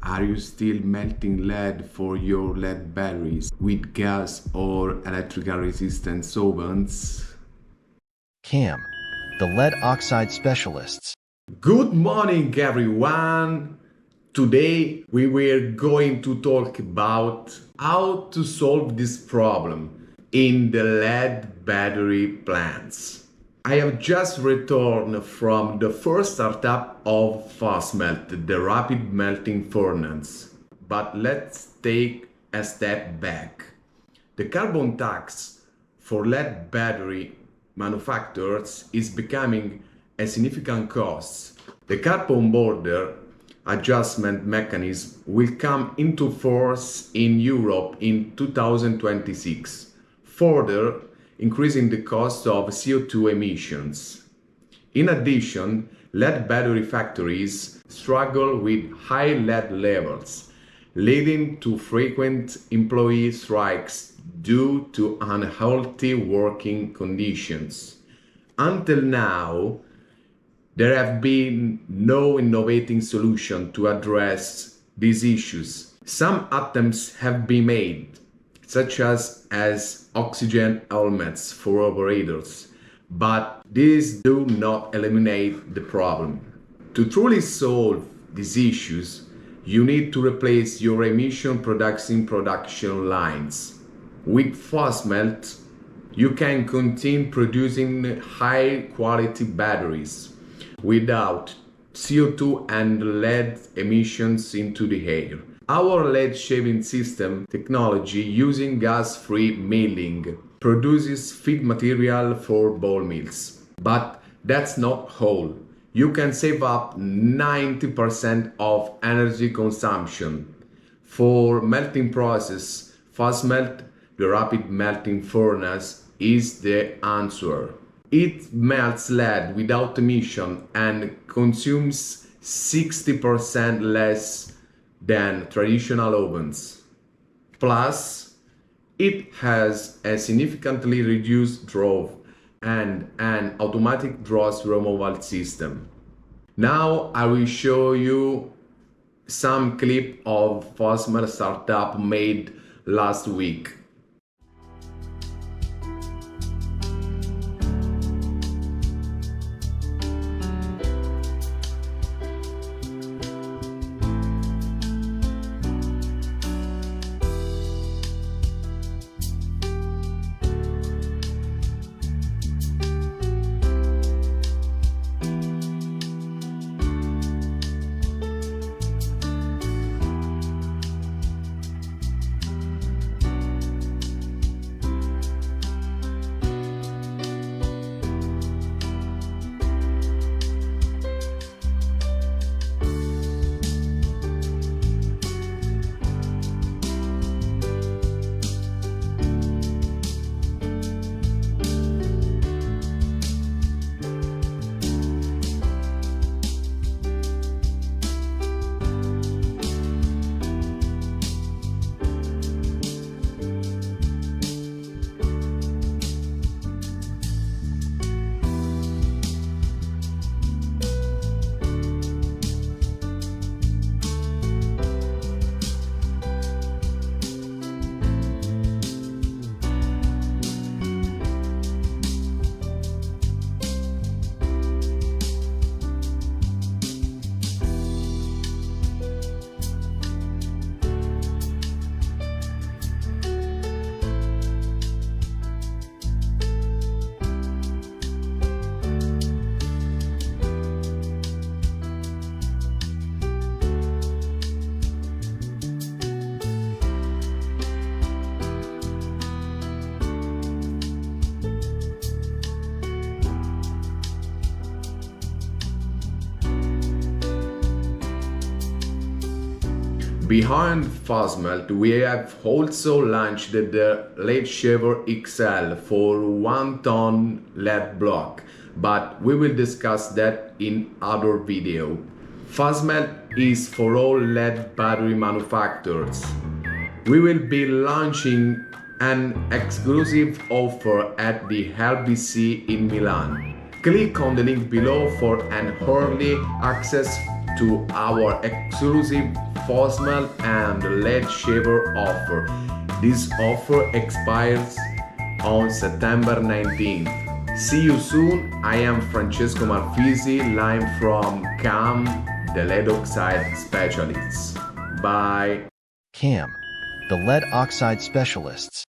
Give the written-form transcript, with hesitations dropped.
Are you still melting lead for your lead batteries with gas or electrical resistance ovens? CAM, the lead oxide specialists. Good morning, everyone! Today we were going to talk about how to solve this problem in the lead battery plants. I have just returned from the first startup of FASMELT, the rapid melting furnace. But let's take a step back. The carbon tax for lead battery manufacturers is becoming a significant cost. The carbon border adjustment mechanism will come into force in Europe in 2026, further increasing the cost of CO2 emissions. In addition, lead battery factories struggle with high lead levels, leading to frequent employee strikes due to unhealthy working conditions. Until now, there have been no innovative solution to address these issues. Some attempts have been made, such as oxygen helmets for operators, but these do not eliminate the problem. To truly solve these issues, you need to replace your emission production lines. With FASMELT, you can continue producing high-quality batteries without CO2 and lead emissions into the air. Our lead shaving system technology using gas-free milling produces feed material for ball mills. But that's not all. You can save up 90% of energy consumption. For melting process, FASMELT, the rapid melting furnace, is the answer. It melts lead without emission and consumes 60% less than traditional ovens. Plus, it has a significantly reduced draw and an automatic dross removal system. Now I will show you some clip of FASMELT startup made last week. Behind FASMELT, we have also launched the Lead Shaver XL for 1 ton lead block, but we will discuss that in other video. FASMELT is for all lead battery manufacturers. We will be launching an exclusive offer at the ELBC in Milan. Click on the link below for an early access to our exclusive FASMELT and LED shaver offer. This offer expires on September 19th. See you soon. I am Francesco Marfisi, live from CAM, the LED Oxide specialists. Bye. CAM, the lead oxide specialists.